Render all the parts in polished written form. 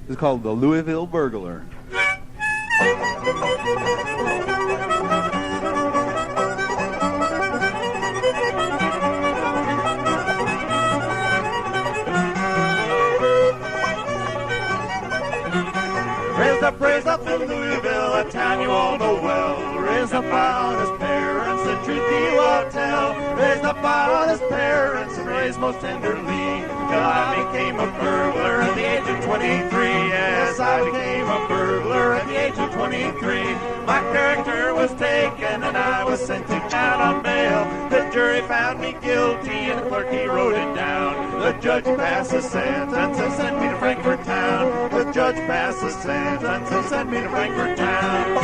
It's called the Louisville Burglar. Raised up in Louisville, a town you all know well. Raised up by honest parents, the truth he will tell. Raised up by honest parents and raised most tenderly. Till I became a burglar at the age of 23. Yes, I became a burglar at the age of 23. My character was taken and I was sent to town on bail. The jury found me guilty and the clerk he wrote it down. The judge passed the sentence and sent me to Frankfort town. The judge passed the sentence and sent me to Frankfort town.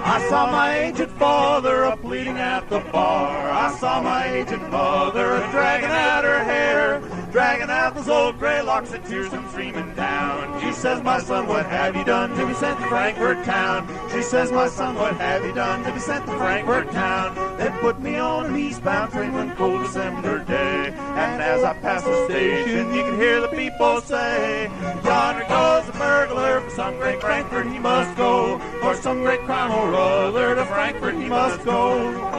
I saw my aged father a-pleading at the bar. I saw my aged mother a-dragging out her hair, dragging out those old gray locks and tears come streaming down. She says, my son, what have you done to be sent to Frankfort town? She says, my son, what have you done to be sent to Frankfort town? They put me on an eastbound train one cold December day, and as I passed the station, you could hear the people say, yonder goes the burglar, for some great Frankfort he must go, for some great crime or other, to Frankfort he must go.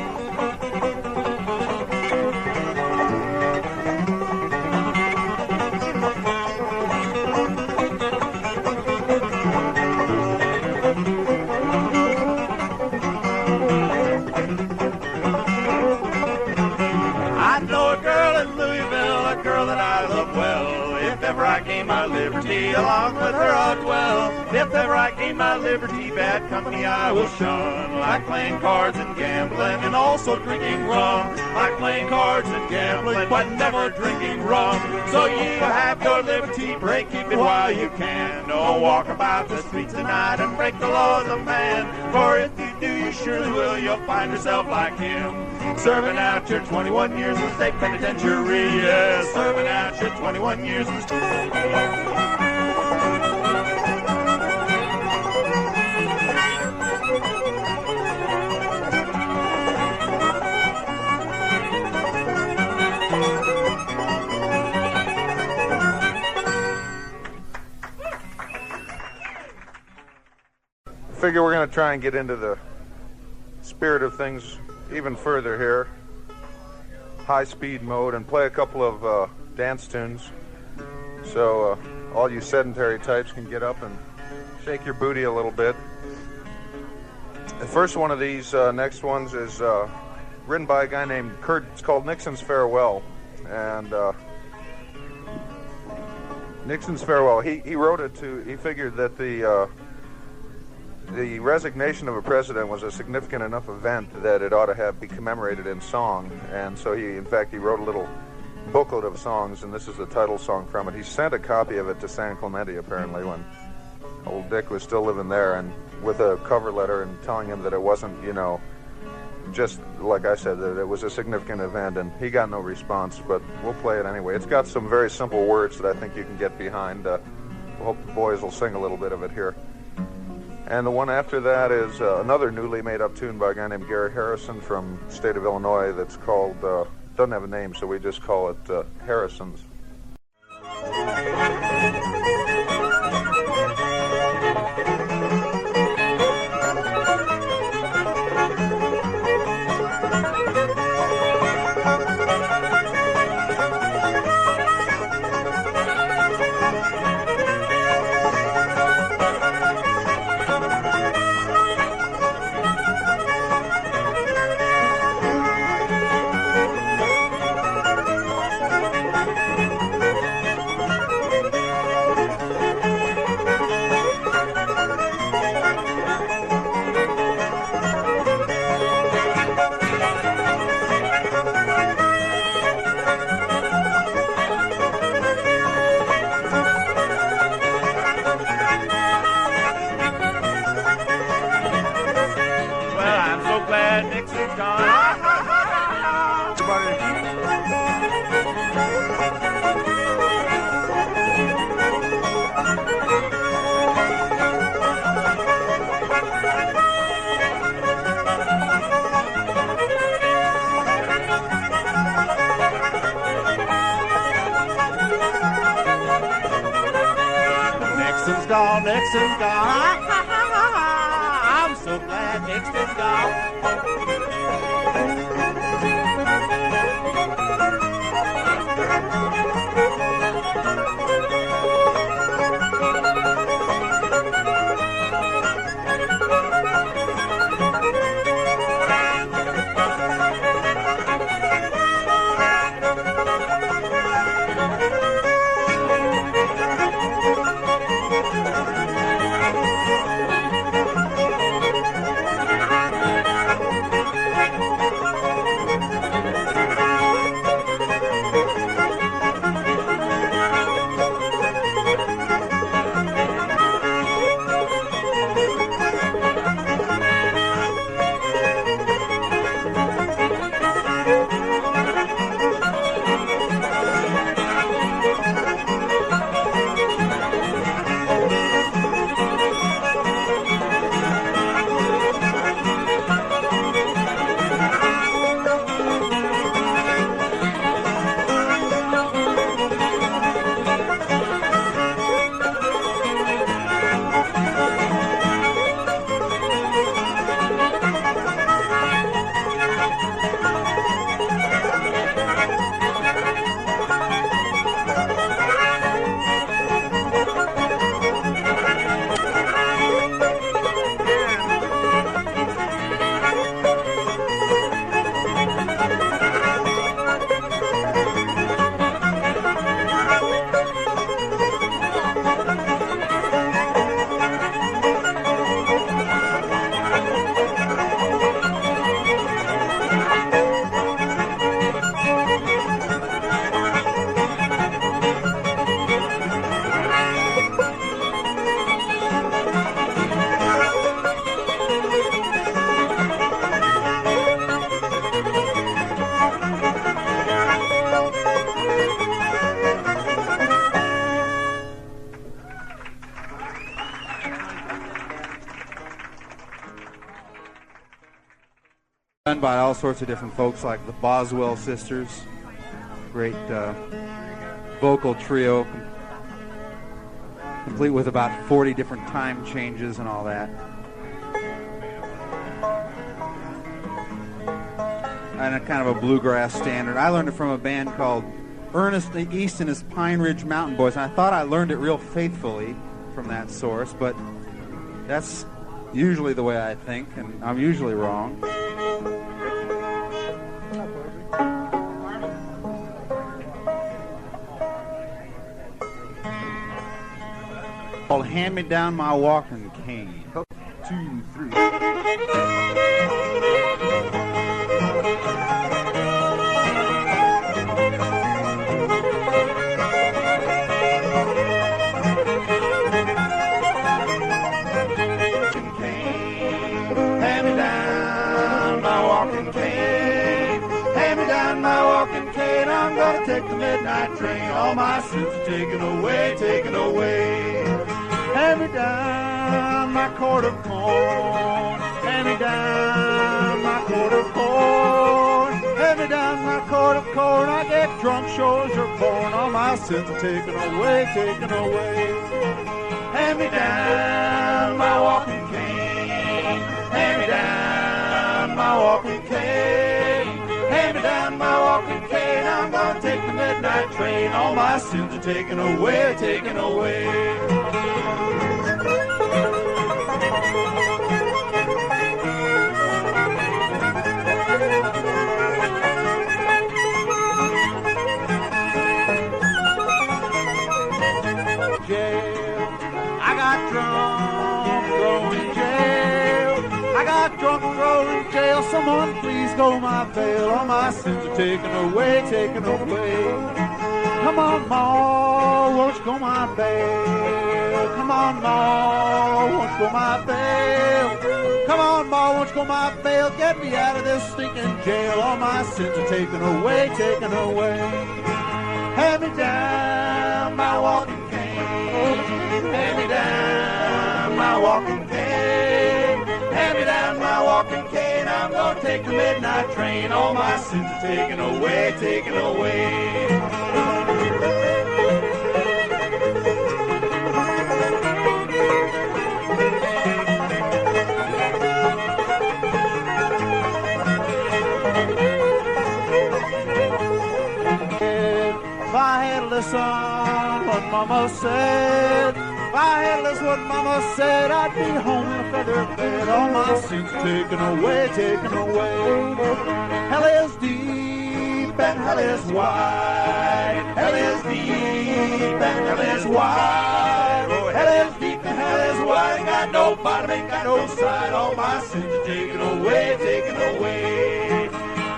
I gained my liberty, along with her I'll dwell. If ever I gain my liberty, bad company I will shun. Like playing cards and gambling, and also drinking rum. Like playing cards and gambling, but never drinking rum. So you have your liberty, break, keep it while you can. Don't walk about the streets at night and break the laws of man. For if you do, you surely will, you'll find yourself like him, serving out your 21 years in the state penitentiary. Yes, serving out your 21 years in the state. I figure we're going to try and get into the spirit of things even further here, high speed mode, and play a couple of dance tunes so all you sedentary types can get up and shake your booty a little bit. The first one of these next ones is written by a guy named Curt. It's called Nixon's Farewell, and Nixon's Farewell, he wrote it to, he figured that the resignation of a president was a significant enough event that it ought to be commemorated in song, and so in fact he wrote a little booklet of songs, and this is the title song from it. He sent a copy of it to San Clemente apparently when old Dick was still living there, and with a cover letter and telling him that it wasn't, you know, just like I said, that it was a significant event, and he got no response, but we'll play it anyway. It's got some very simple words that I think you can get behind. We'll hope the boys will sing a little bit of it here. And the one after that is another newly made up tune by a guy named Garry Harrison from the state of Illinois that's called, doesn't have a name, so we just call it Harrison's. gone, Nixon's gone. I'm so glad Nixon's gone. Done by all sorts of different folks like the Boswell sisters, great vocal trio, complete with about 40 different time changes and all that. And a kind of a bluegrass standard. I learned it from a band called Ernest East and his Pine Ridge Mountain Boys, and I thought I learned it real faithfully from that source, but that's usually the way I think, and I'm usually wrong. Called Hand Me Down My Walking Cane. 2, 3. Hand me down my walking cane. Hand me down my walking cane. I'm gonna take the midnight train. All my sins are taken away, taken away. Hand me down my quart of corn. Hand me down my quart of corn. Hand me down my quart of corn. I get drunk, sure as you're born. All my sins are taken away, taken away. Hand me down my walking cane. Hand me down my walking cane. Hand me down my walking cane. I'm gonna take the midnight train. All my sins are taken away, taken away. I got drunk, thrown in jail. I got drunk, thrown in jail. Someone please go my bail. All my sins are taken away, taken away. Come on, Ma, won't you go my bail? Come on, Ma, won't you go my bail? Come on, Ma, won't you go my bail? Get me out of this stinking jail. All my sins are taken away, taken away. Hand me down my walking cane. Hand me down my walking cane. Hand me down my walking cane. I'm gonna take the midnight train. All my sins are taken away, taken away. Mama said. If I had listened what Mama said, I'd be home in a feather bed. All my sins taken away, taken away. Hell is deep and hell is wide. Hell is deep and hell is wide. Oh, hell is deep and hell is wide. Ain't got no bottom, ain't got no side. All my sins are taken away, taken away.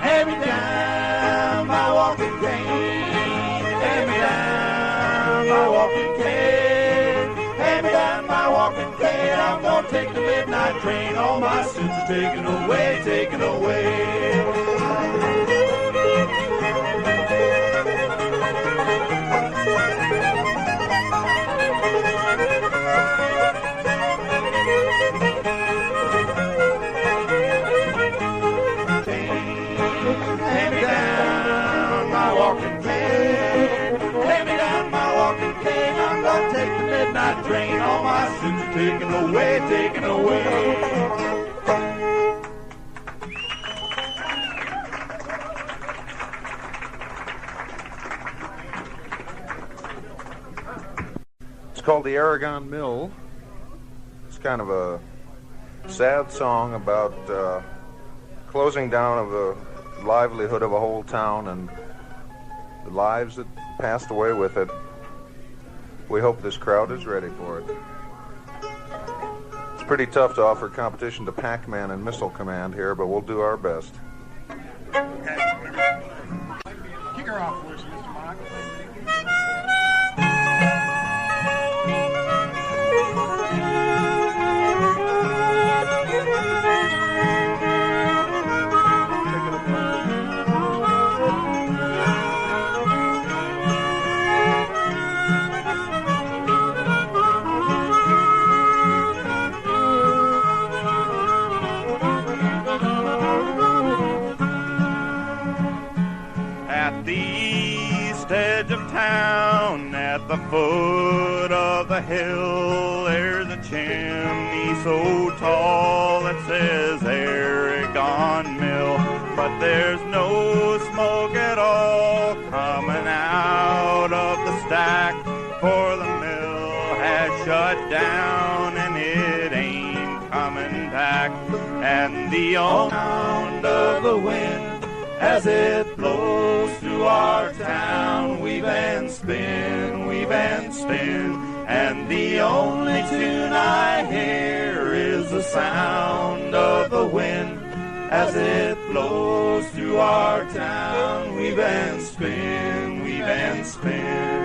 Hand me down my walking cane. Hand me down my walking cane. Hand me down my walking cane. I'm gonna take the midnight train. All my sins are taken away, taken away. Hand me down my walking cane. Hand me down my walking cane. I'm gonna take the midnight train. All my sins are taken away, taken away. It's called the Aragon Mill. It's kind of a sad song about closing down of the livelihood of a whole town and the lives that passed away with it. We hope this crowd is ready for it. It's pretty tough to offer competition to Pac-Man and Missile Command here, but we'll do our best. Kick her off for us, Mr. Mock. Edge of town, at the foot of the hill, there's a chimney so tall that says Aragon Mill, but there's no smoke at all coming out of the stack, for the mill has shut down and it ain't coming back. And the old sound of the wind as it blows through our town, weave and spin, and the only tune I hear is the sound of the wind as it blows through our town, weave and spin, weave and spin.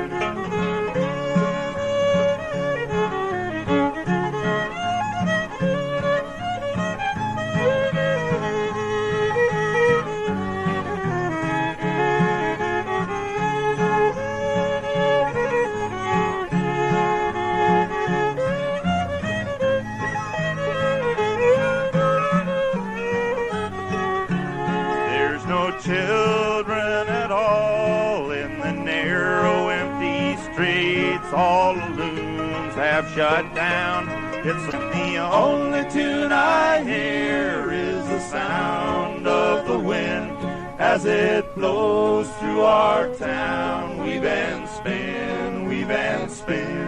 Children at all in the narrow empty streets, all the looms have shut down. It's the only tune I hear is the sound of the wind as it blows through our town. Weave and spin, weave and spin.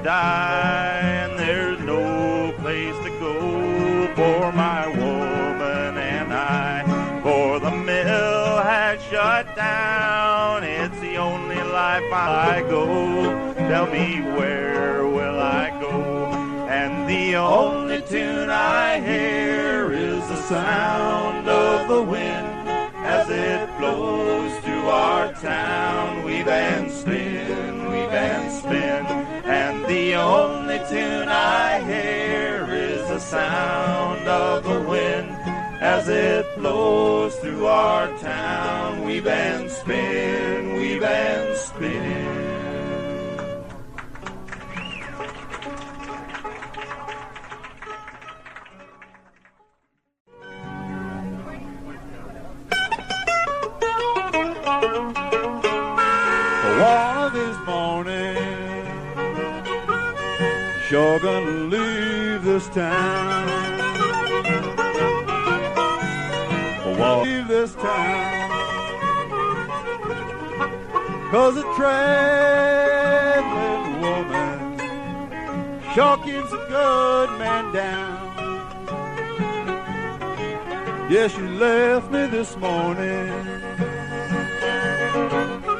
Die, and there's no place to go for my woman and I, for the mill has shut down. It's the only life I go. Tell me, where will I go? And the only tune I hear is the sound of the wind as it blows through our town. Weave and spin, weave and spin, and the only tune I hear is the sound of the wind as it blows through our town. round, weave and spin, weave and spin. One of these mornings, sure gonna leave this town. Leave this town, 'cause a traveling woman sure keeps a good man down. Yes, she left me this morning,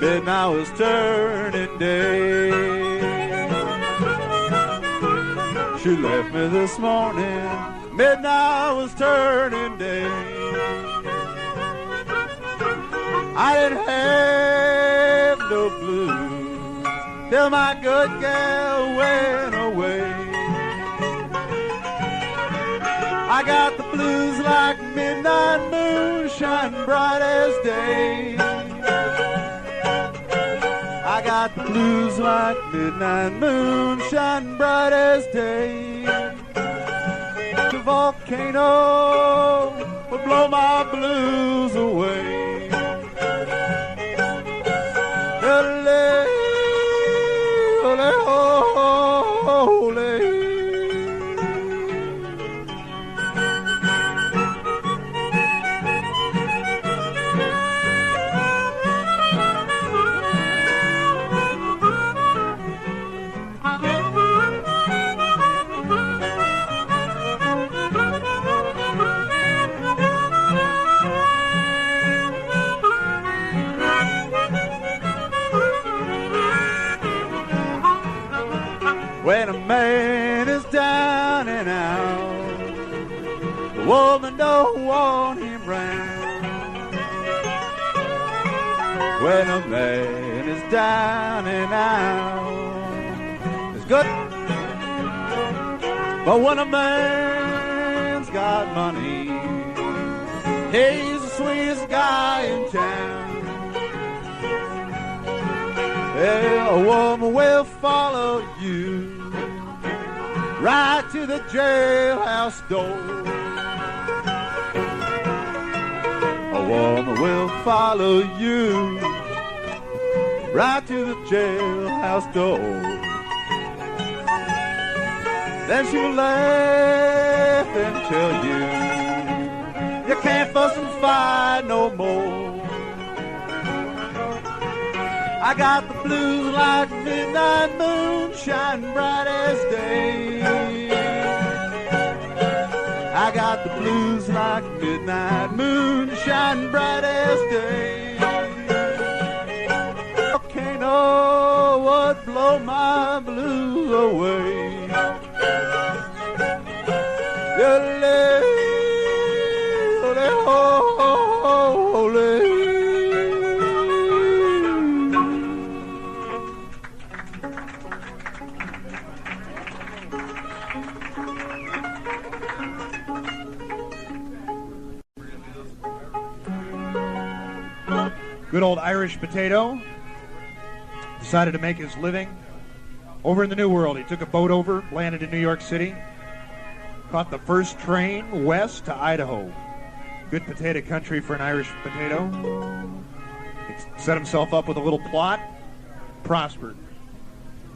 midnight was turning day. She left me this morning, midnight was turning day. I didn't have no blues till my good gal went away. I got the blues like midnight moon, shining bright as day. I got the blues like midnight moon, shining bright as day. The volcano will blow my blues away. When a man is down and out, the woman don't want him round. When a man is down and out, it's good. But when a man's got money, he's the sweetest guy in town. Well, a woman will follow you right to the jailhouse door. A woman will follow you right to the jailhouse door. Then she will laugh and tell you can't fuss and fight no more. I got the blues like midnight moon, shining bright as day. I got the blues like midnight moon, shining bright as day. Volcano would blow my blues away. Good old Irish potato. Decided to make his living over in the New World. He took a boat over, landed in New York City, caught the first train west to Idaho. Good potato country for an Irish potato. He set himself up with a little plot, prospered.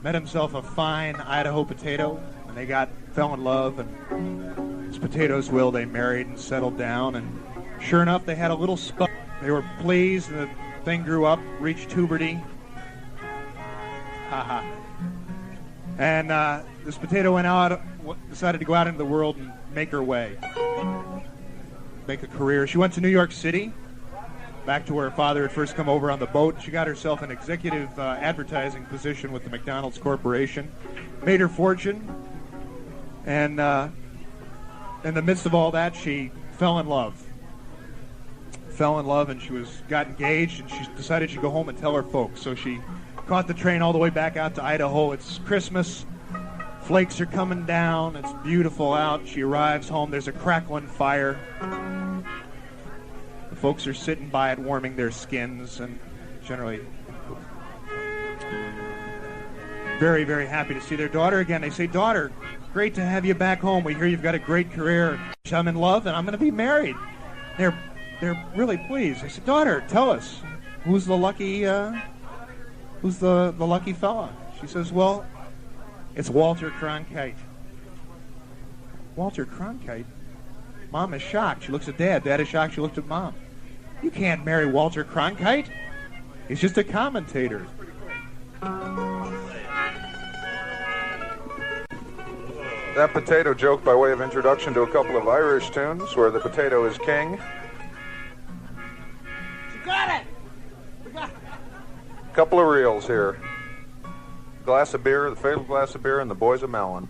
Met himself a fine Idaho potato, and they fell in love, and as potatoes will, they married and settled down, and sure enough, they had a little spot. They were pleased, and the thing grew up, reached puberty. And this potato went out, decided to go out into the world and make her way, make a career. She went to New York City, back to where her father had first come over on the boat. She got herself an executive advertising position with the McDonald's Corporation, made her fortune, and in the midst of all that, she fell in love, and she got engaged, and she decided she'd go home and tell her folks. So she caught the train all the way back out to Idaho. It's Christmas. Flakes are coming down. It's beautiful out. She arrives home. There's a crackling fire. The folks are sitting by it, warming their skins, and generally very, very happy to see their daughter again. They say, "Daughter, great to have you back home. We hear you've got a great career. I'm in love, and I'm going to be married." They're really pleased. I said, "Daughter, tell us, who's the lucky fella?" She says, "Well, it's Walter Cronkite." Walter Cronkite? Mom is shocked. She looks at Dad. Dad is shocked. She looks at Mom. "You can't marry Walter Cronkite. He's just a commentator." That potato joke by way of introduction to a couple of Irish tunes where the potato is king. You got it! We got it! Couple of reels here. Glass of beer, the fatal glass of beer, and the boys of Mallon.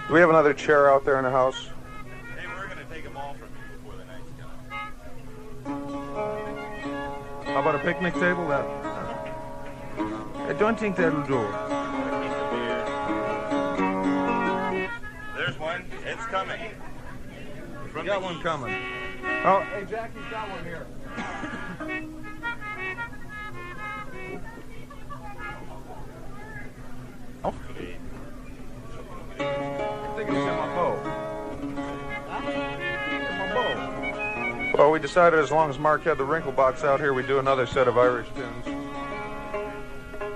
Do we have another chair out there in the house? Hey, we're going to take them all from you before the night's done. How about a picnic table? That I don't think that'll do. There's one. It's coming. We got one coming. Oh, hey, Jackie's got one here. Oh. I think it's in my bow. Well, we decided as long as Mark had the wrinkle box out here, we'd do another set of Irish tunes.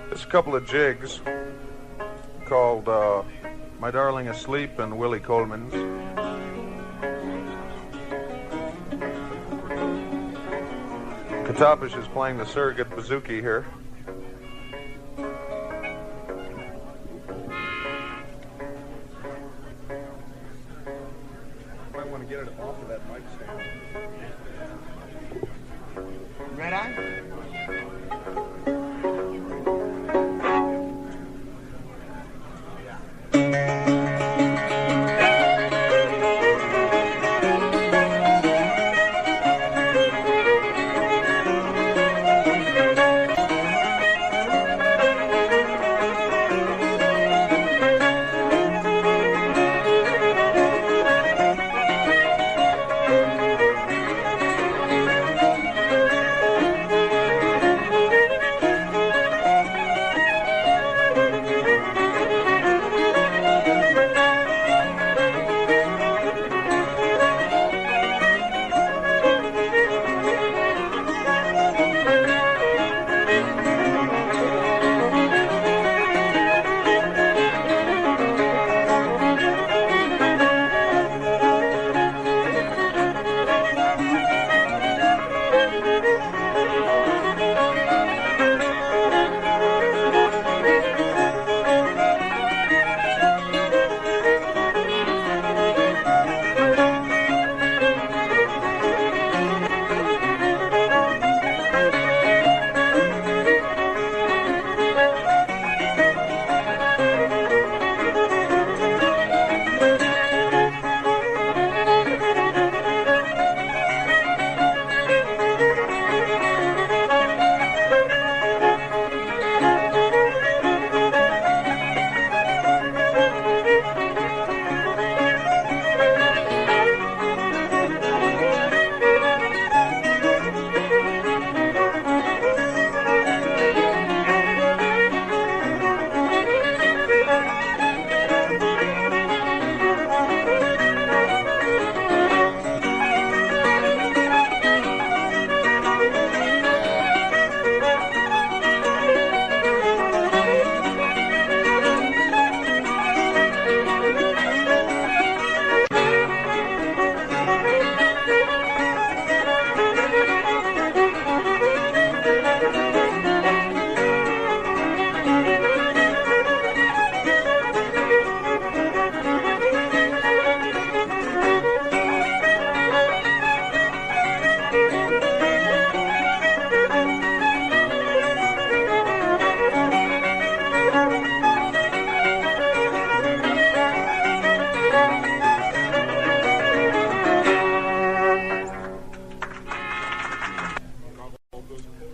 There's a couple of jigs called My Darling Asleep and Willie Coleman's. Kotapish is playing the surrogate bouzouki here. Might want to get it off of that mic stand. Red eye?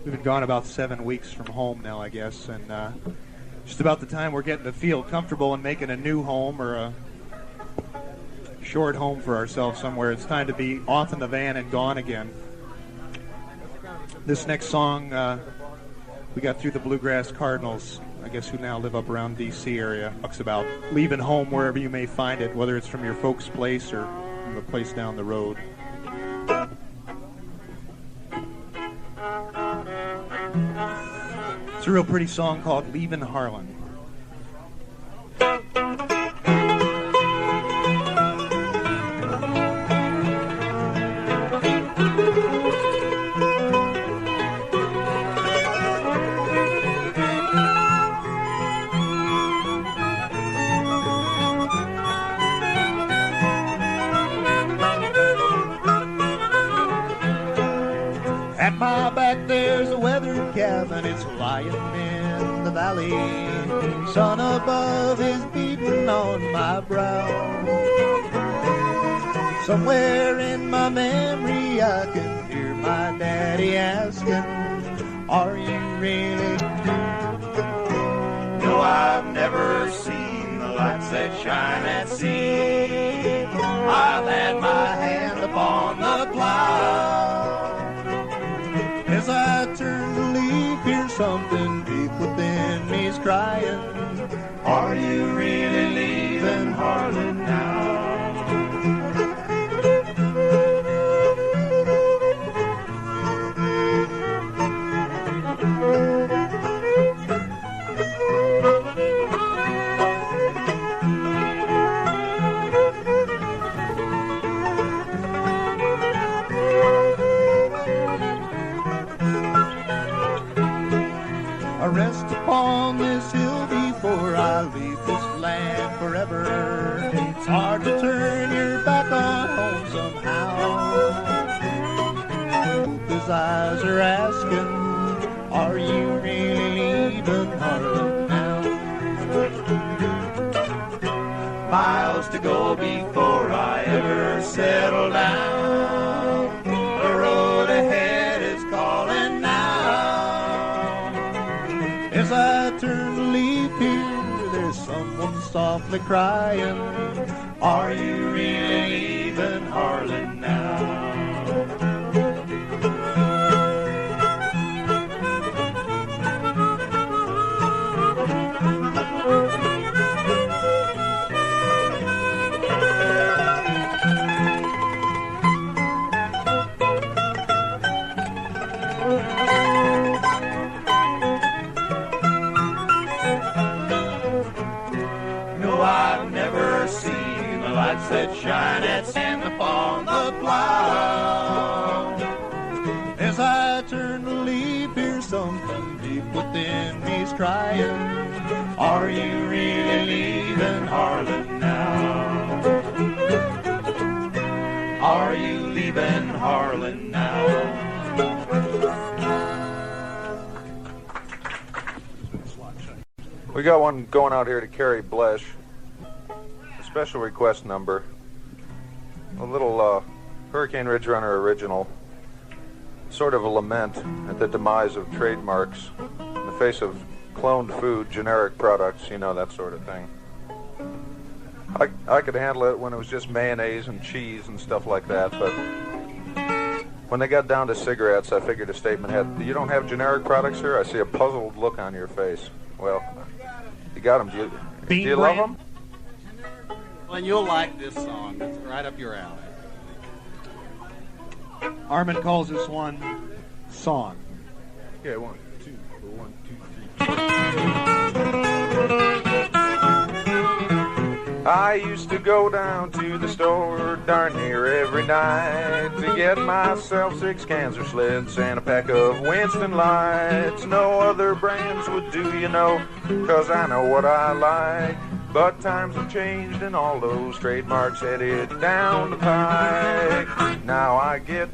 We've been gone about 7 weeks from home now, I guess, and just about the time we're getting to feel comfortable and making a new home or a short home for ourselves somewhere. It's time to be off in the van and gone again. This next song, we got through the Bluegrass Cardinals, I guess, who now live up around D.C. area. Talks about leaving home wherever you may find it, whether it's from your folks' place or from a place down the road. It's a real pretty song called Leavin Harlan. At my back there's a weathered cabin, it's lying in the valley. Sun above is beating on my brow. Somewhere in my memory I can hear my daddy asking, are you really? No, I've never seen the lights that shine at sea. I've had my hand upon the plow. As I turn to leave, hear something deep within me's crying, are you really leaving Harlan now? Rest upon this hill before I leave this land forever. It's hard to turn your back on home somehow. Both his eyes are asking, are you really leaving Harlan now? Miles to go before I ever settle down. The road ahead is calling now. As I turn to leave here, there's someone softly crying, are you really leaving Harlan now? That shine at stand upon the plow. As I turn to leave, hear something deep within me's crying, are you really leaving Harlan now? Are you leaving Harlan now? We got one going out here to Kerry Blech. Special request number, a little Hurricane Ridgerunner original, sort of a lament at the demise of trademarks in the face of cloned food, generic products, you know, that sort of thing. I could handle it when it was just mayonnaise and cheese and stuff like that, but when they got down to cigarettes, I figured a statement had, you don't have generic products here? I see a puzzled look on your face. Well, you got them. Do you love them? And you'll like this song. It's right up your alley. Armin calls this one Song. Okay, 1, 2, 1, 2, 3. I used to go down to the store darn near every night to get myself 6 cans of Slids and a pack of Winston Lights. No other brands would do, you know, 'cause I know what I like. But times have changed and all those trademarks headed down the pike. Now I get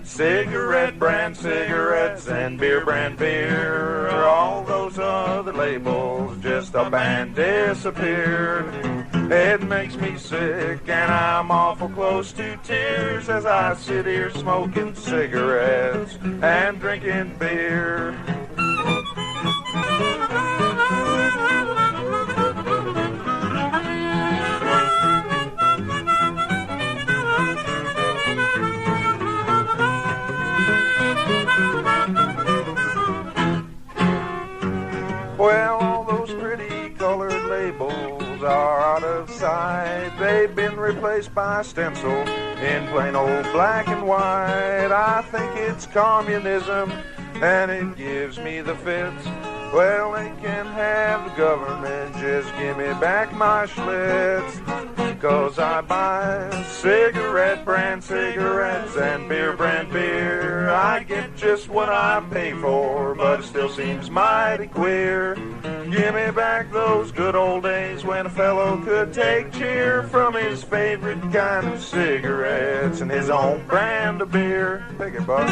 cigarette brand cigarettes and beer brand beer. All those other labels just up and disappeared. It makes me sick and I'm awful close to tears as I sit here smoking cigarettes and drinking beer. Well, all those pretty colored labels are out of sight. They've been replaced by stencil in plain old black and white. I think it's communism and it gives me the fits. Well, they can have the government, just give me back my Schlitz. 'Cause I buy cigarette brand cigarettes and beer brand beer. I get just what I pay for, but it still seems mighty queer. Give me back those good old days when a fellow could take cheer from his favorite kind of cigarettes and his own brand of beer. Take it, bud.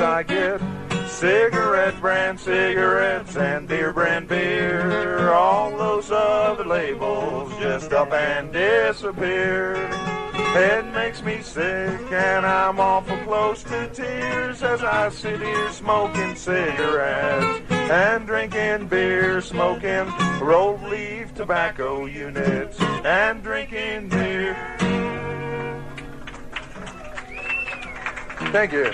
I get cigarette brand cigarettes and beer brand beer. All those other labels just up and disappeared. It makes me sick and I'm awful close to tears as I sit here smoking cigarettes and drinking beer, smoking rolled leaf tobacco units and drinking beer. Thank you.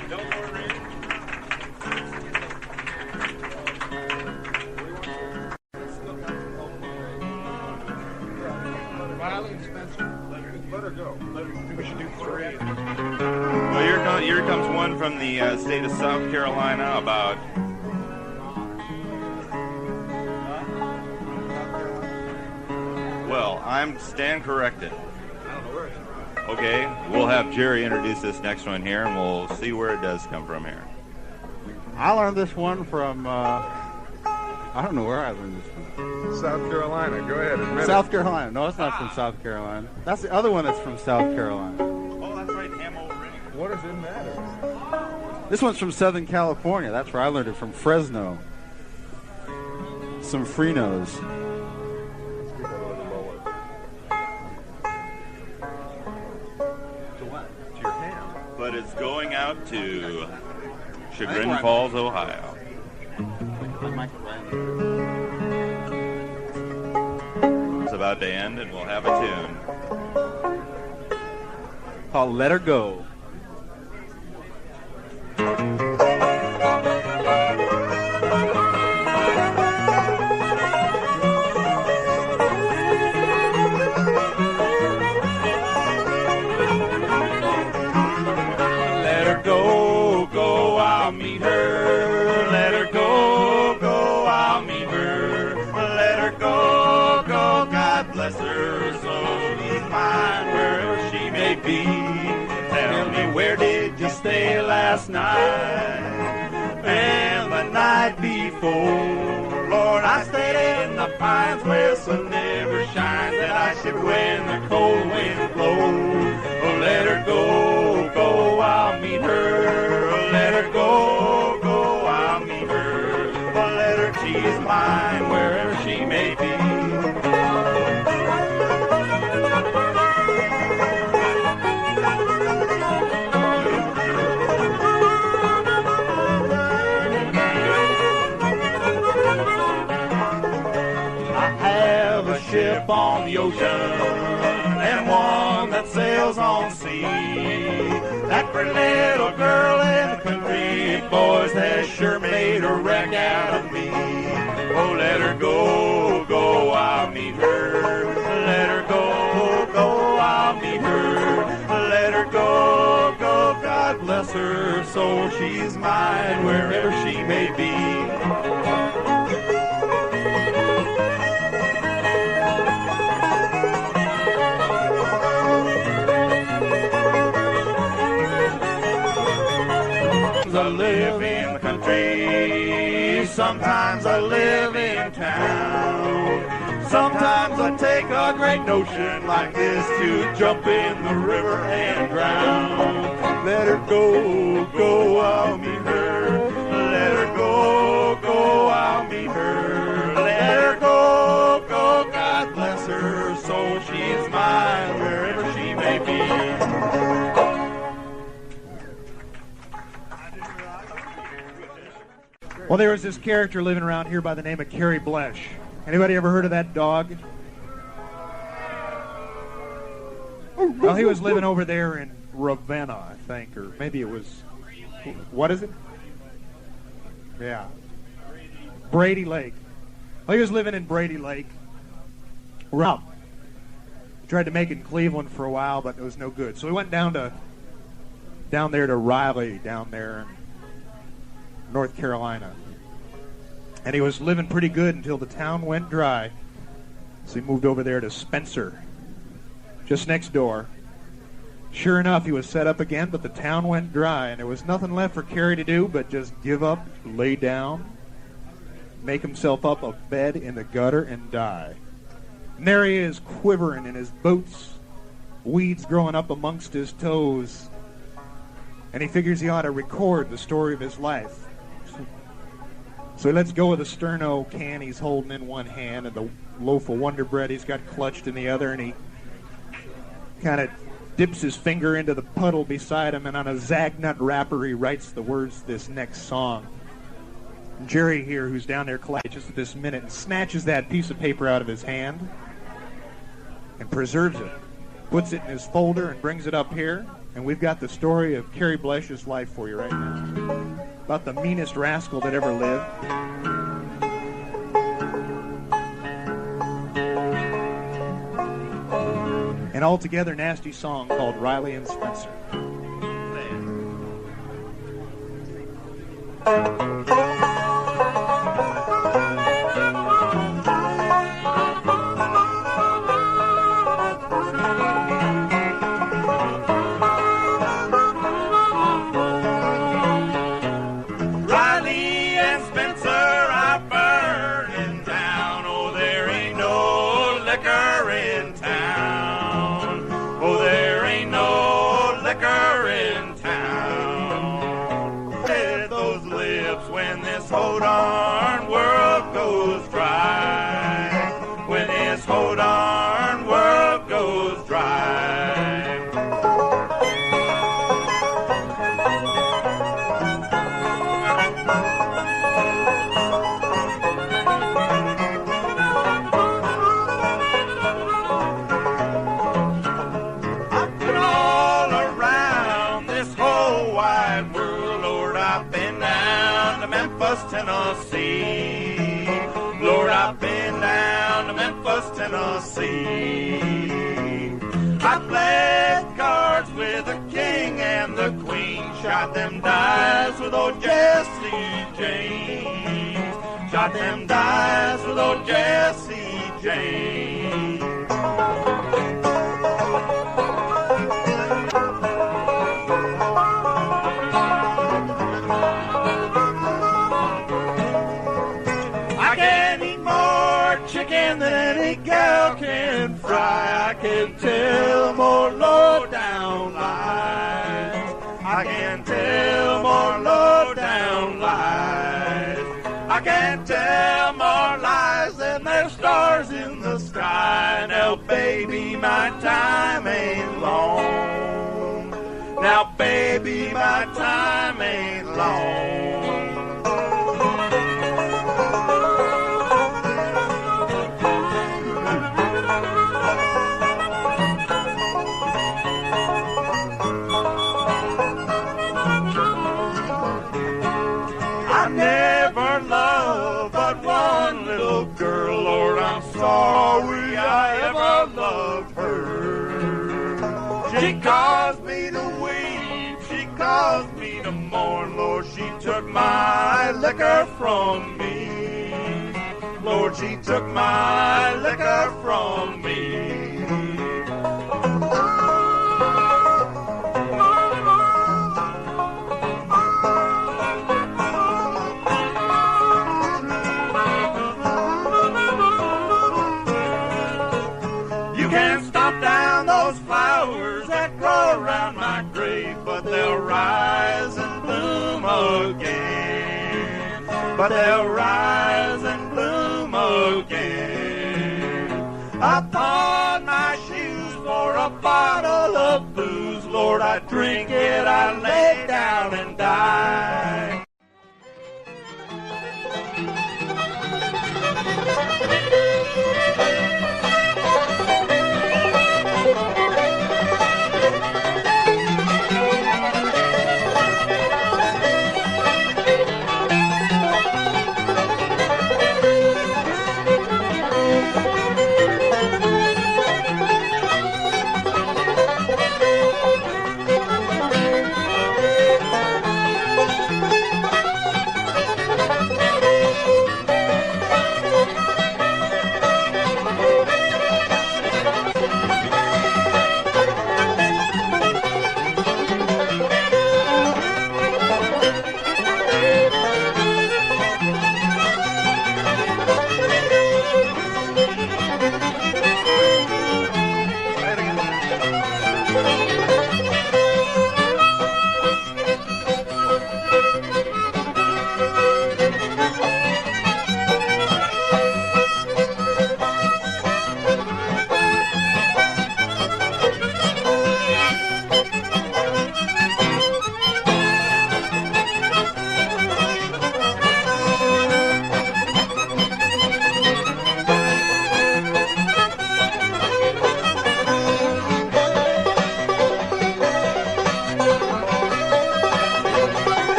Let her go. We should do 3. Well, here comes one from the state of South Carolina about... Well, I'm stand corrected. Okay, we'll have Jerry introduce this next one here, and we'll see where it does come from here. I learned this one from, I don't know where I learned this from. South Carolina, go ahead. Admit South Carolina. No, it's not from South Carolina. That's the other one that's from South Carolina. Oh, that's right, Hamo Ring. What does it matter? This one's from Southern California. That's where I learned it, from Fresno. Some Freenos. But it's going out to Chagrin Falls, Ohio. It's about to end, and we'll have a tune called Let Her Go. I'll meet her. Let her go, go, I'll meet her. Let her go, go, God bless her. So she's mine wherever she may be. Tell me, where did you stay last night? And the night before? Lord, I stayed in the pines where the sun never shines, that I should when the cold wind blows. Oh, let her go, go, I'll meet her. Let her go, go, I'll meet her. Oh, let her, she's mine wherever she may be. I have a ship on the ocean and one that sails on sea. That pretty little girl in the country, boys, has sure made a wreck out of me. Oh, let her go, go, I'll meet her. Let her go, go, I'll meet her. Let her go, go, God bless her, so she's mine wherever she may be. I live in the country, sometimes I live in town. Sometimes I take a great notion like this to jump in the river and drown. Let her go, go, I'll meet her. Let her go, go, I'll meet her. Let her go, go, God bless her soul. She's mine wherever she may be. Well, there was this character living around here by the name of Kerry Blech. Anybody ever heard of that dog? Well, he was living over there in Ravenna, I think, or maybe it was, what is it? Yeah. Brady Lake. Well, he was living in Brady Lake. Rob. Tried to make it in Cleveland for a while, but it was no good. So we went down there to Riley, down there in North Carolina. And he was living pretty good until the town went dry. So he moved over there to Spencer, just next door. Sure enough, he was set up again, but the town went dry, and there was nothing left for Kerry to do but just give up, lay down, make himself up a bed in the gutter, and die. And there he is, quivering in his boots, weeds growing up amongst his toes, and he figures he ought to record the story of his life. So he lets go of the sterno can he's holding in one hand and the loaf of Wonder Bread he's got clutched in the other, and he kind of dips his finger into the puddle beside him, and on a Zagnut wrapper he writes the words to this next song. And Jerry here, who's down there collecting just at this minute, and snatches that piece of paper out of his hand and preserves it, puts it in his folder and brings it up here, and we've got the story of Kerry Blech's life for you right now. About the meanest rascal that ever lived. An altogether nasty song called Riley and Spencer. Whole darn world goes dry. When this whole darn world goes dry. I've been all around this whole wide world, Lord. I've been down to Memphis, Tennessee. Lord, I've been down to Memphis, Tennessee. I played cards with the king and the queen, shot them dice with old Jesse James. Shot them dice with old Jesse James. Chicken that any gal can fry. I can tell more low down lies. I can tell more low down lies. I can tell more lies than there's stars in the sky. Now baby, my time ain't long. Now baby, my time ain't long. Girl, Lord, I'm sorry I ever loved her. She caused me to weep, she caused me to mourn. Lord, she took my liquor from me. Lord, she took my liquor from me. rise and bloom again. But they'll rise and bloom again. I pawned my shoes for a bottle of booze. Lord, I drink it, I lay down and die.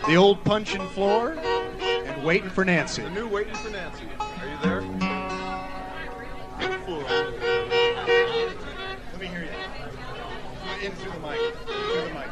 The old punching floor and Waiting for Nancy. The new Waiting for Nancy. Are you there? Let me hear you. In through the mic. Through the mic.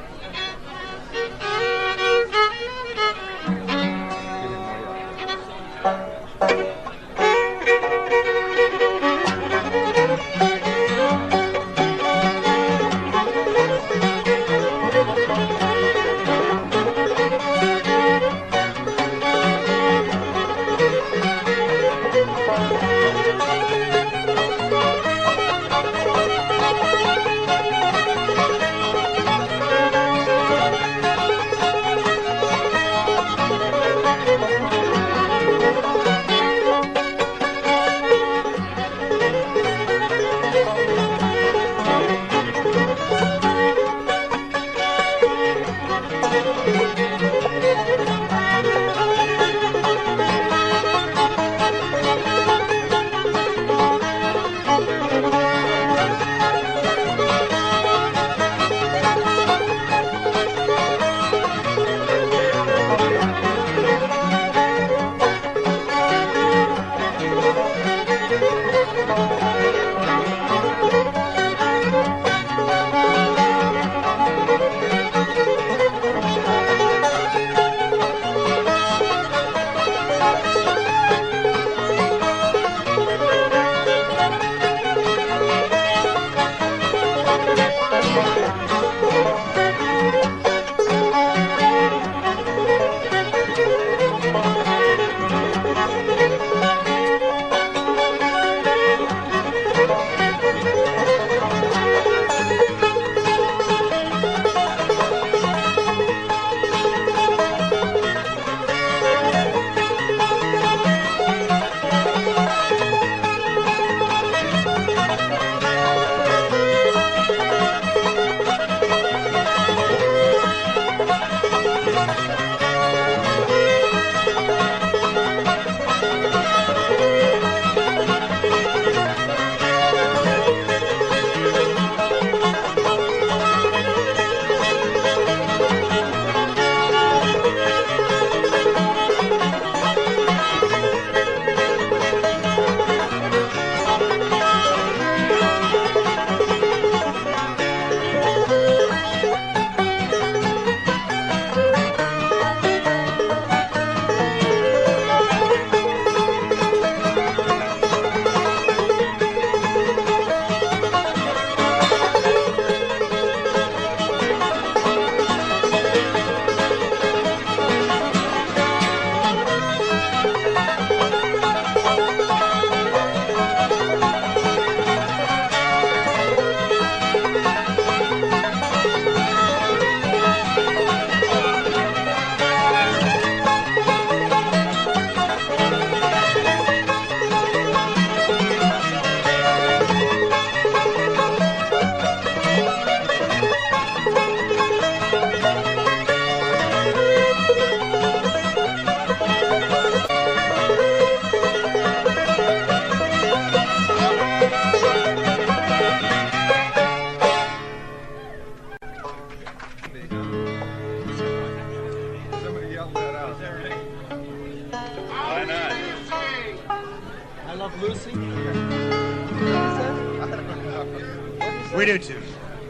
We do too.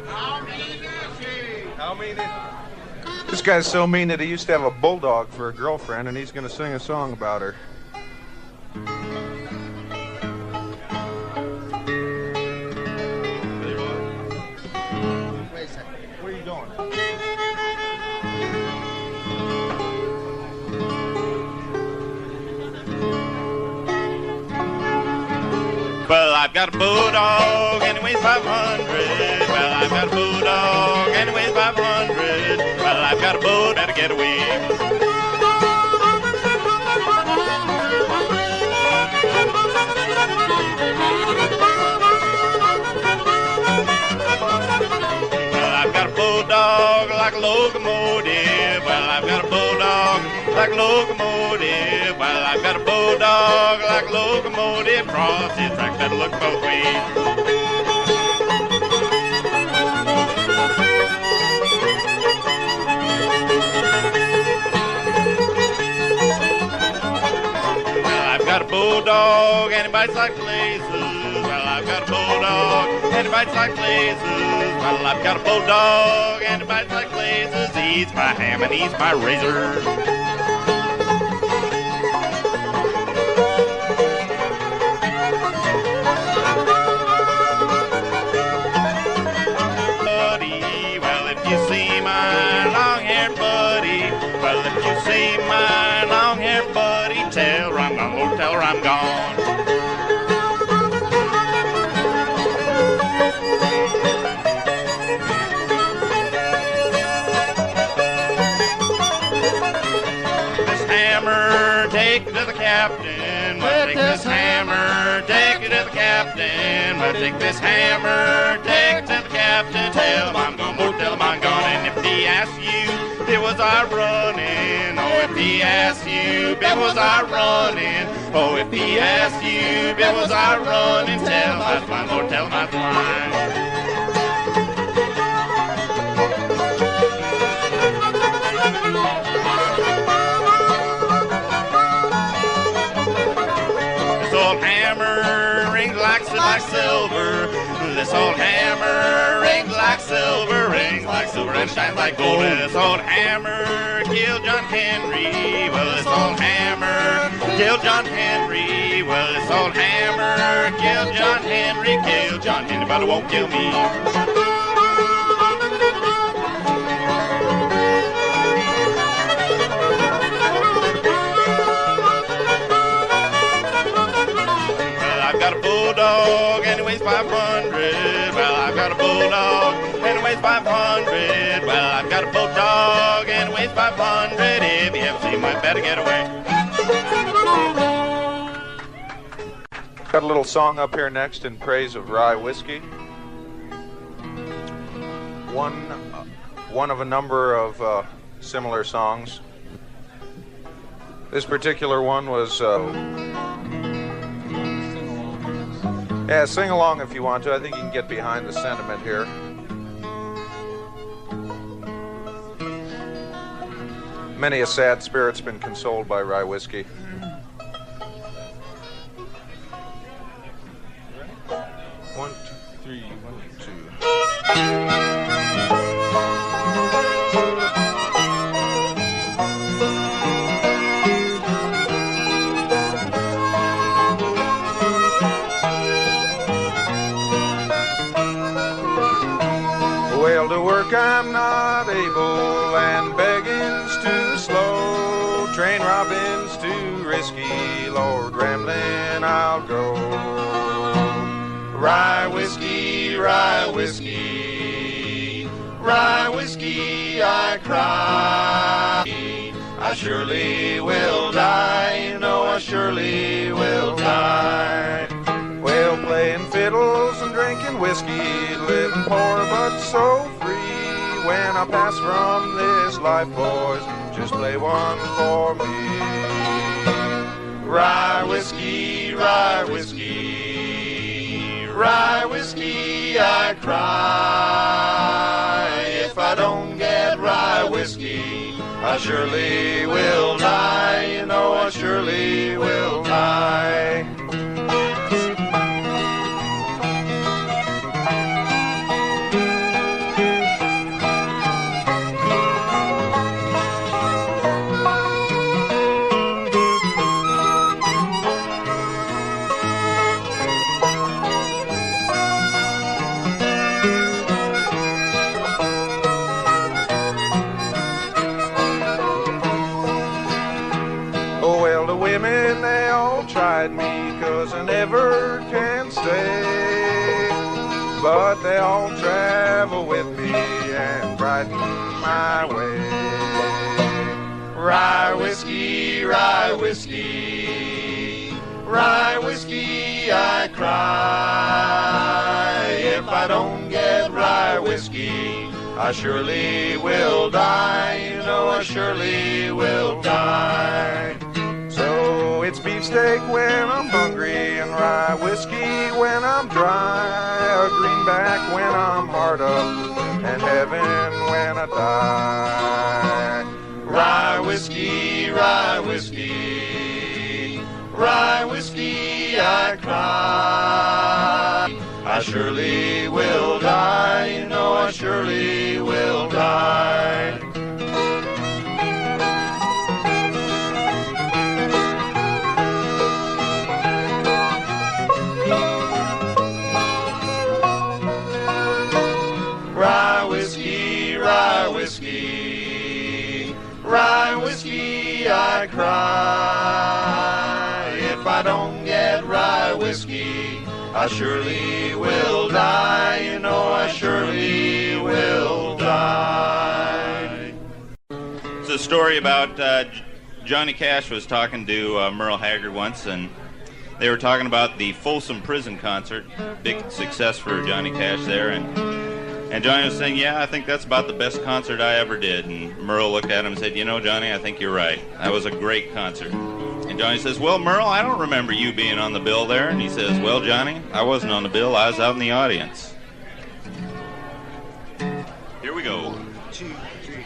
How mean is he? This guy's so mean that he used to have a bulldog for a girlfriend, and he's going to sing a song about her. Wait a second. Where are you going? Well, I've got a bulldog and he weighs 500. Well, I've got a bulldog and he weighs 500. Well, I've got a bulldog, better get away. Well, I've got a bulldog like a locomotive. Well, I've got a bulldog like a locomotive. Well, I've got a bulldog like a locomotive. Cross his track, better look both ways. Well, I've got a bulldog and he bites like blazes. Well, I've got a bulldog and he bites like blazes. Well, I've got a bulldog and he bites like blazes. He eats my ham and eats my razor. See my long-haired buddy, tell her I'm gone, Lord, tell her I'm gone. This hammer, take it to the captain. Well, take this hammer, take it to the captain. Well, take this hammer, take it to the captain. Tell him I'm gone, Lord, tell him I'm gone. And if he asks you, it was I running. Oh, if he asks you, it was I running. Oh, if he asks you, it was I running. Tell him I was blind, Lord, tell him I was blind. This old hammer rings like silver. This old hammer rings like silver, and shines like gold. This old hammer killed John Henry. Well, this old hammer killed John Henry. Well, this old hammer killed John Henry, but it won't kill me. Well, I've got a bulldog and he weighs 500. Well, I've got a bulldog and he weighs 500. Well, I've got a bulldog and he weighs 500. If you ever see one, better get away. Got a little song up here next in praise of rye whiskey. One of a number of similar songs. This particular one was... yeah, sing along if you want to. I think you can get behind the sentiment here. Many a sad spirit's been consoled by rye whiskey. One, two, three, 1, 2. Well, to work I'm not able, and begging's too slow. Train robbing's too risky, Lord, rambling I'll go. Rye whiskey, rye whiskey, rye whiskey, I cry. I surely will die, you know I surely will die. Well, playing fiddles and drinking whiskey, living poor but so free. When I pass from this life, boys, just play one for me. Rye whiskey, rye whiskey, rye whiskey, I cry. If I don't get rye whiskey, I surely will die, you know I surely will die. but they all travel with me and brighten my way. Rye whiskey, rye whiskey, rye whiskey, I cry. If I don't get rye whiskey, I surely will die. You know I surely will die. So it's beefsteak when I'm hungry and rye whiskey when I'm dry, a greenback when I'm hard up and heaven when I die. Rye whiskey, rye whiskey, rye whiskey, I cry. I surely will die, you know I surely will die. Rye whiskey, rye whiskey, rye whiskey, I cry. If I don't get rye whiskey, I surely will die, you know I surely will die. It's a story about Johnny Cash was talking to Merle Haggard once, and they were talking about the Folsom Prison concert, big success for Johnny Cash there, and Johnny was saying, yeah, I think that's about the best concert I ever did. And Merle looked at him and said, you know, Johnny, I think you're right. That was a great concert. And Johnny says, well, Merle, I don't remember you being on the bill there. And he says, well, Johnny, I wasn't on the bill. I was out in the audience. Here we go. 1, 2, 3.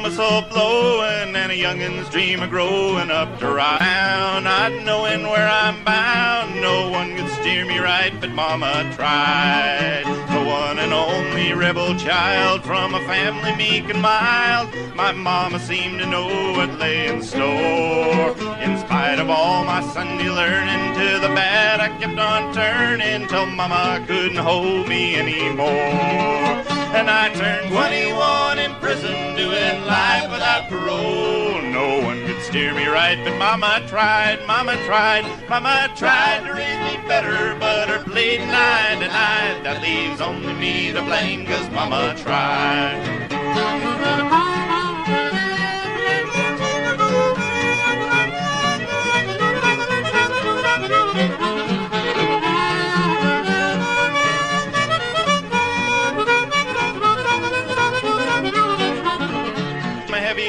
Whistle blowing and a youngin's dream of growing up to round, not knowing where I'm bound. No one could steer me right, but Mama tried. The one and only rebel child from a family meek and mild, my Mama seemed to know what lay in store. In spite of all my Sunday learning, to the bad I kept on turning till Mama couldn't hold me anymore. And I turned 21 in prison, doing life without parole. No one could steer me right, but Mama tried, Mama tried, Mama tried to raise me better, but her blade denied. That leaves only me to blame, 'cause Mama tried.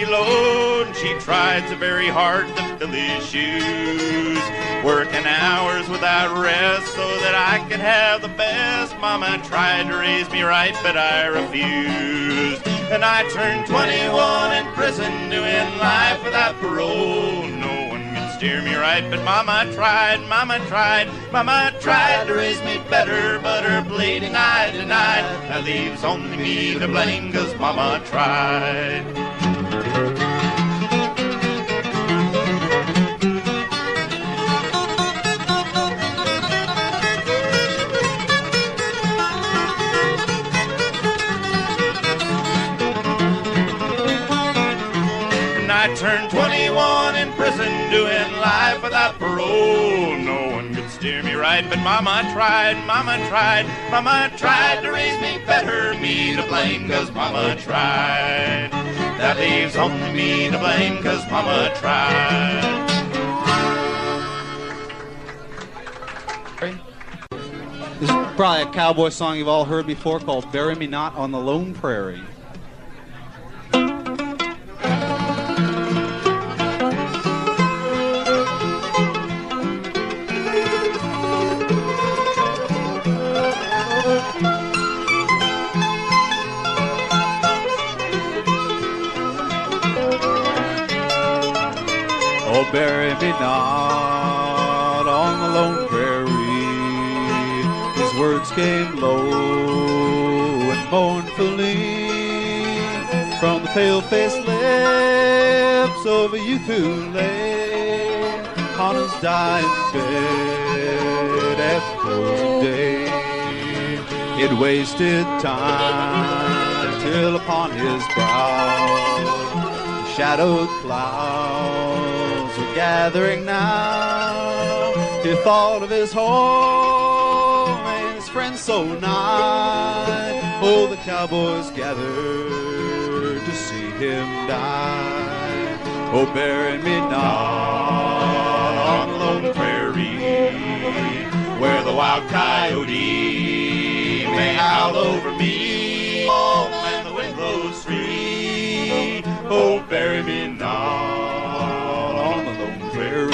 Load, she tried so very hard to fill his shoes, working hours without rest so that I could have the best. Mama tried to raise me right, but I refused. And I turned 21 in prison, doing life without parole. No one could steer me right, but Mama tried, Mama tried, Mama tried to raise me better, but her blade denied. That leaves only me to blame, 'cause Mama tried. I turned 21 in prison, doing life without parole. No one could steer me right, but Mama tried, Mama tried, Mama tried to raise me better. Me to blame, 'cause Mama tried. That leaves only me to blame, 'cause Mama tried. This is probably a cowboy song you've all heard before, called Bury Me Not on the Lone Prairie. Oh, bury me not on the lone prairie. His words came low and mournfully from the pale-faced lips of a youth who lay upon his dying bed at the close of day. He'd wasted time till upon his brow the shadowed clouds were gathering now. He thought of his home and his friends so nigh. Oh, the cowboys gathered to see him die. Oh, bury me not on the lone prairie, where the wild coyote may howl over me. Oh, and the wind blows free. Oh, bury me not on the lone prairie.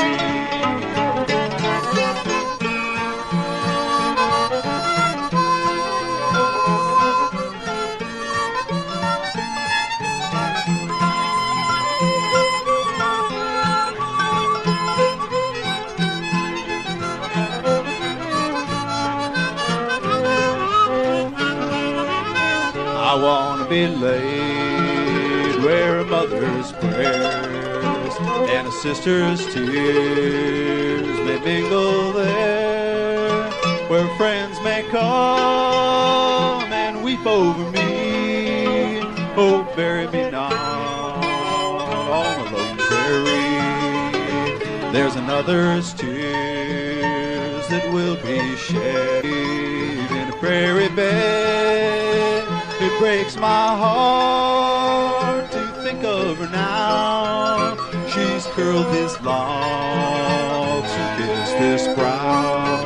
I want to be laid where a mother's prayers and a sister's tears may mingle there, where friends may come and weep over me. Oh, bury me not on the lone prairie. There's another's tears that will be shed in a prairie bed. It breaks my heart to think of her now. She's curled his locks and kissed this brow,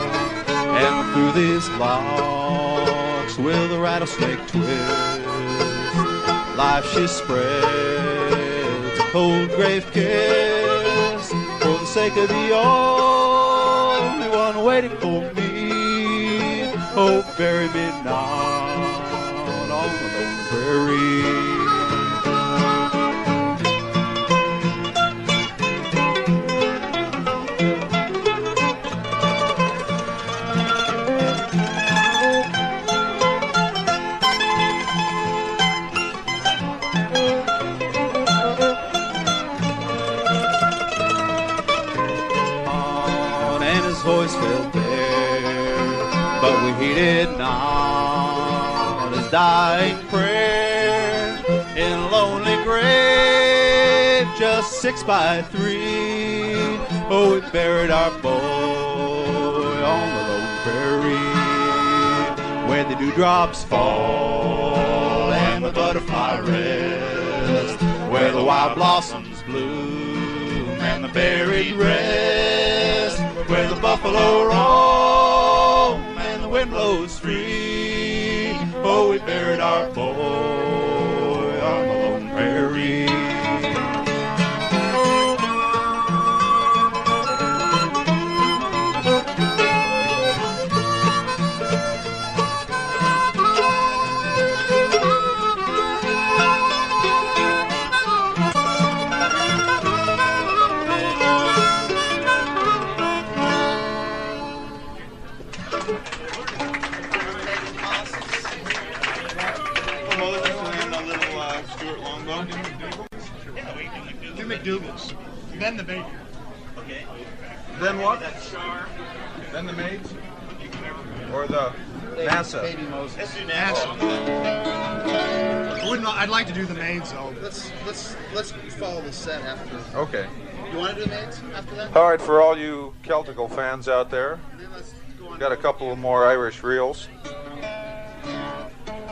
and through these locks will the rattlesnake twist. Life she spreads a cold grave kiss for the sake of the only one waiting for me. Oh, bury me not on the lone prairie. And his voice fell there, but we heeded not his dying prayer in a lonely grave just 6 by 3. Oh, we buried our boy on the lone prairie, where the dewdrops fall and the butterfly rest, where the wild blossoms bloom and the buried rest, where the buffalo roam and the wind blows free. Oh, we buried our boy on the lone prairie. Two McDougalls. Then the Maid. Okay. Then what? Then the Maids? Or the NASA? Baby Moses. Let's do NASA. NASA. I'd like to do the Maids, though. Let's follow the set after. Okay. You want to do the Maids after that? All right, for all you Celtical fans out there, Then let's go on. got a couple of more Irish reels.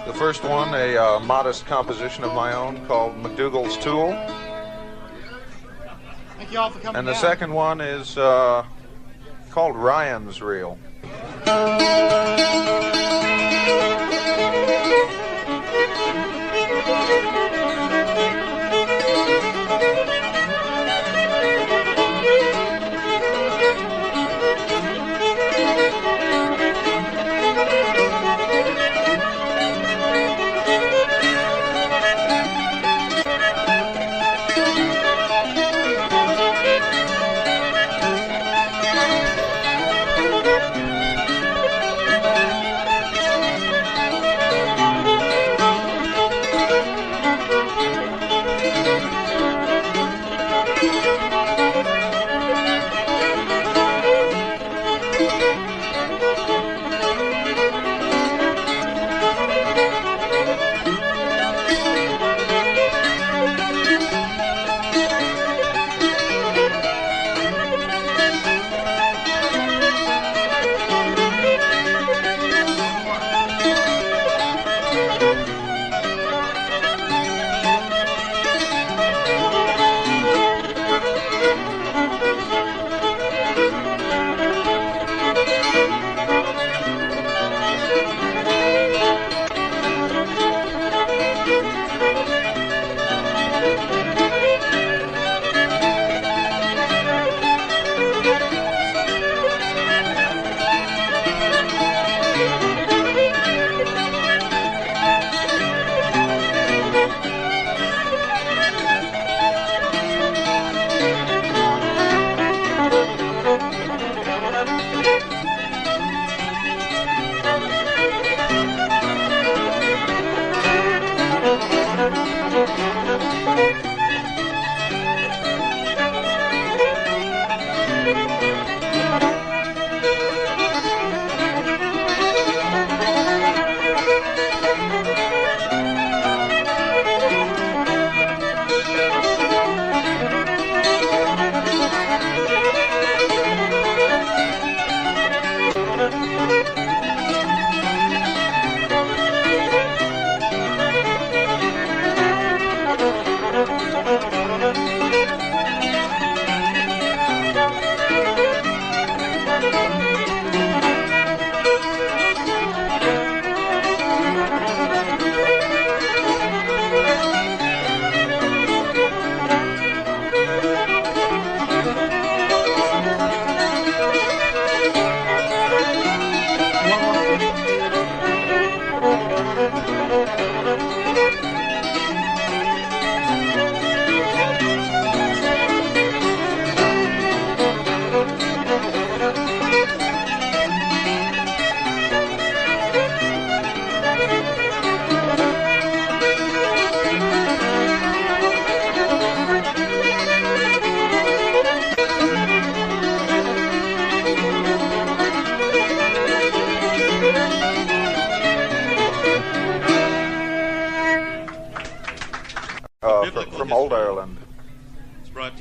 The first one, a modest composition of my own called McDougal's Tool. Thank you all for coming And the down. second one is called Ryan's Reel.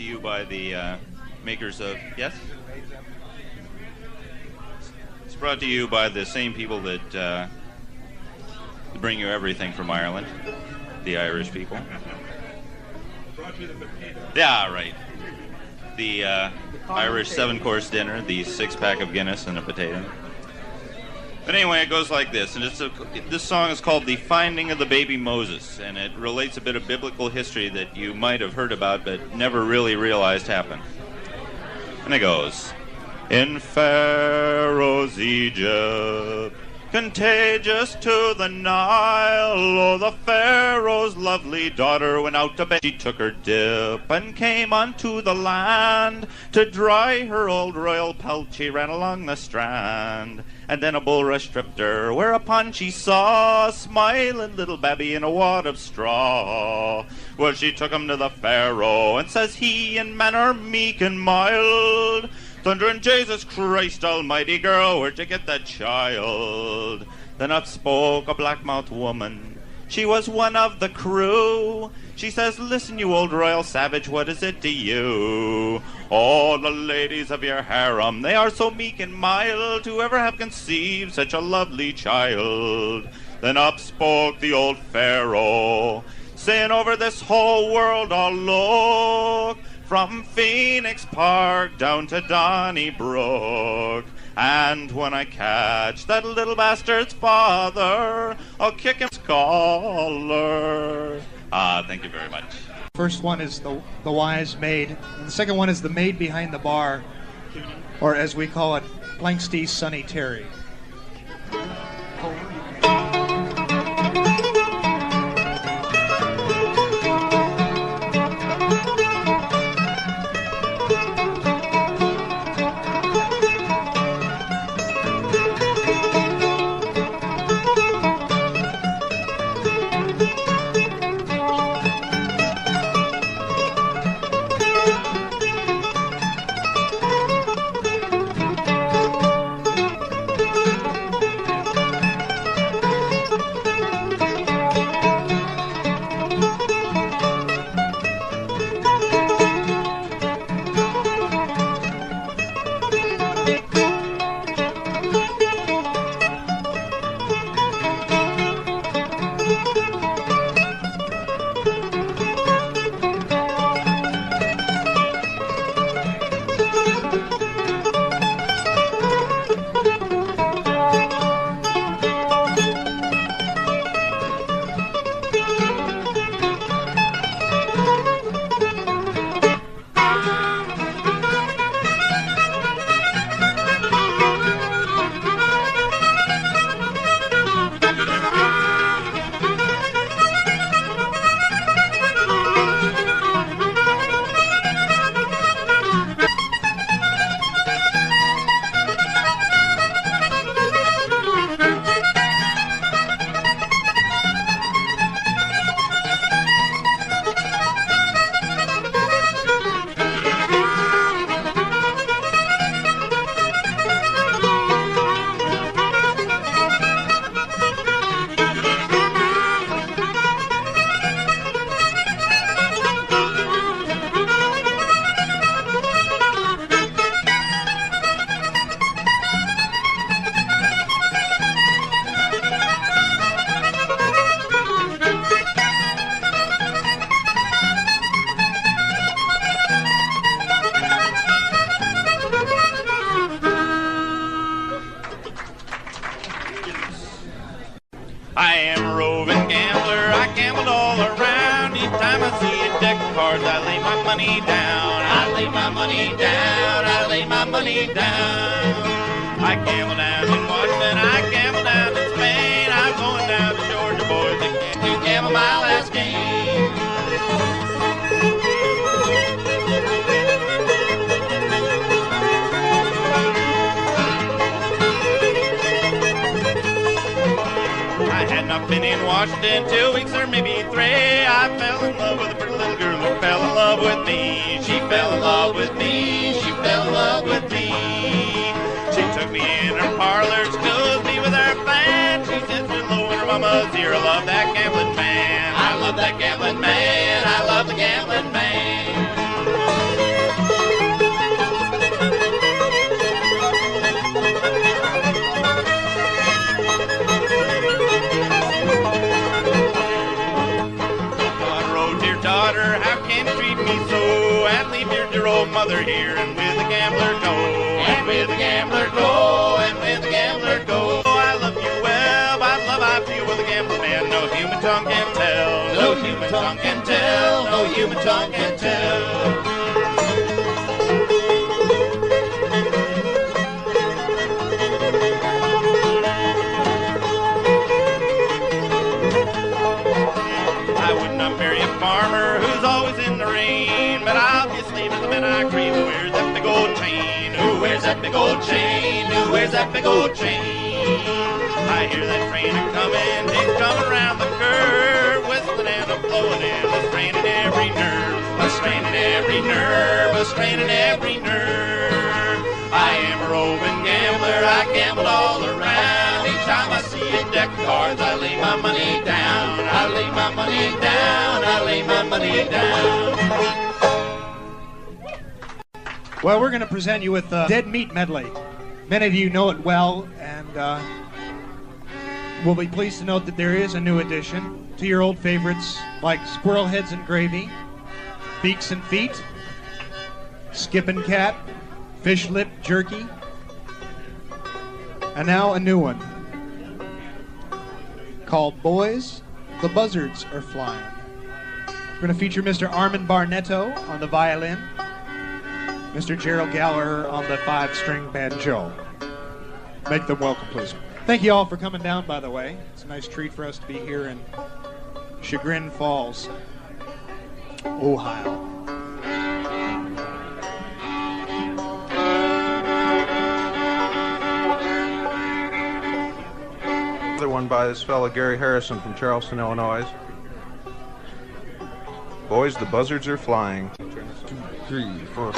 to you by the makers of... Yes? It's brought to you by the same people that bring you everything from Ireland, the Irish people. Brought you the potato. Yeah, right. The Irish 7-course dinner, the 6-pack of Guinness and a potato. But anyway, it goes like this, and this song is called The Finding of the Baby Moses, and it relates a bit of biblical history that you might have heard about but never really realized happened. And it goes, in Pharaoh's Egypt, contagious to the Nile, oh, the Pharaoh's lovely daughter went out to bed. She took her dip and came unto the land to dry her old royal pelt. She ran along the strand, and then a bulrush tripped her, whereupon she saw a smiling little babby in a wad of straw. Well, she took him to the Pharaoh, and says he, in manner meek and mild, thunder and Jesus Christ almighty, girl, where'd you get that child? Then up spoke a black-mouthed woman. She was one of the crew. She says, listen, you old royal savage, what is it to you? All the ladies of your harem, they are so meek and mild to ever have conceived such a lovely child. Then up spoke the old Pharaoh, saying, over this whole world I'll look, from Phoenix Park down to Donnybrook. And when I catch that little bastard's father, I'll kick his collar. Thank you very much. First one is the Wise Maid, and the second one is the Maid Behind the Bar, or as we call it, Blankstee's Sonny Terry. I am a roving gambler, I gambled all around. Each time I see a deck of cards, I lay my money down. I lay my money down, I lay my money down. I gamble down in Washington, I gamble down in Spain. I'm going down to Georgia, boys, again to gamble my last game. I've been in Washington 2 weeks or maybe 3. I fell in love with a pretty little girl who fell in love with me. She fell in love with me. She fell in love with me. She took me in her parlor, schools me with her fan. She said she's low in her mama's ear. I love that gambling man. I love that gambling man. I love the gambling man. mother here, and with the gambler go, and with the gambler go, and with the gambler go. I love you well, I love I feel with a gambler man. No human tongue can tell, no human tongue can tell, no human tongue can tell. Farmer who's always in the rain, but obviously with the man I crave, who wears that big old chain, who wears that big old chain, who wears that big old chain. I hear that train a-comin', he's coming around the curve, whistling and a-blowing and a-straining every nerve, a-straining every nerve, a-straining every nerve. I am a roving gambler, I gambled all around. Each time I see a deck of cards, I lay my money down, I lay my money down, I lay my money down. Well, we're going to present you with the Dead Meat Medley. Many of you know it well, and we'll be pleased to note that there is a new addition to your old favorites like Squirrel Heads and Gravy, Beaks and Feet, Skippin' Cat, Fish Lip Jerky, and now a new one called Boys, the Buzzards Are Flying. We're going to feature Mr. Armin Barnett on the violin, Mr. Gerald Gallaher on the 5-string banjo. Make them welcome, please. Thank you all for coming down, by the way. It's a nice treat for us to be here in Chagrin Falls, Ohio. Another one by this fellow Gary Harrison from Charleston, Illinois. Boys, the Buzzards Are Flying. 2, 3, 4.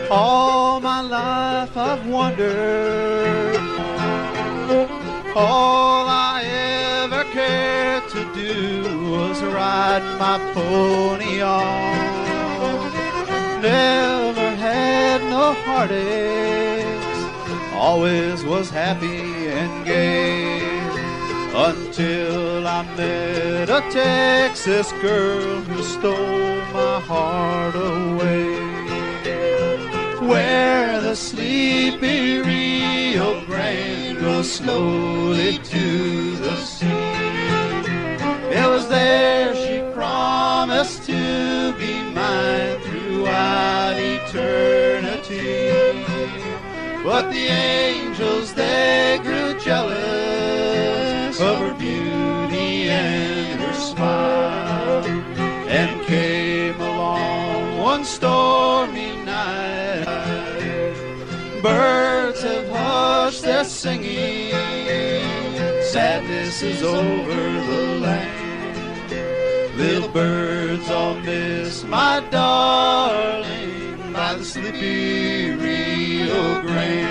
All my life I've wondered, all I ever cared to do was ride my pony on. Never had no heartaches, always was happy and gay, until I met a Texas girl who stole my heart away. Where the sleepy Rio Grande goes slowly to the sea, it was there she promised to be mine throughout eternity. But the angels, they grew jealous of her beauty and her smile, and came along one stormy night. Birds have hushed their singing, sadness is over the land. Little birds all miss my darling by the sleepy Rio Grande.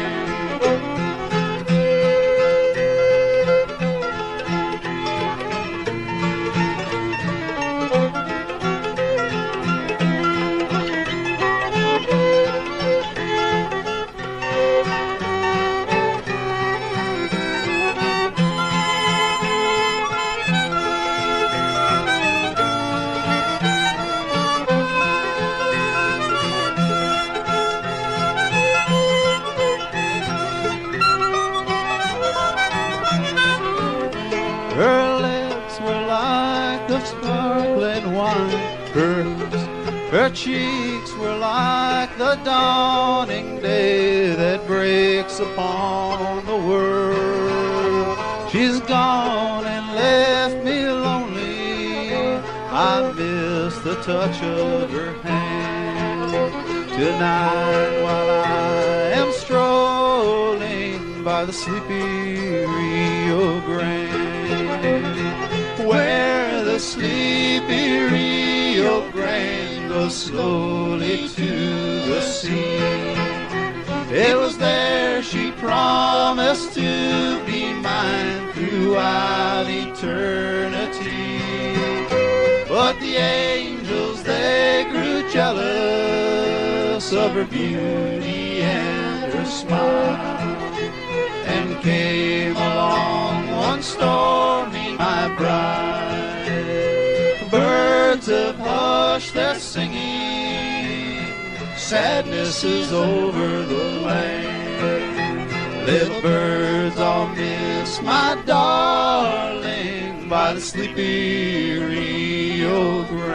Her cheeks were like the dawning day that breaks upon the world. She's gone and left me lonely, I miss the touch of her hand. Tonight while I am strolling by the sleepy Rio Grande, where the sleepy Rio Grande goes slowly to the sea, it was there she promised to be mine throughout eternity. But the angels, they grew jealous of her beauty and her smile, and came along one stormy my bride. Birds have hushed their singing, sadness is over the land. Little birds all miss my darling by the sleepy Rio Grande.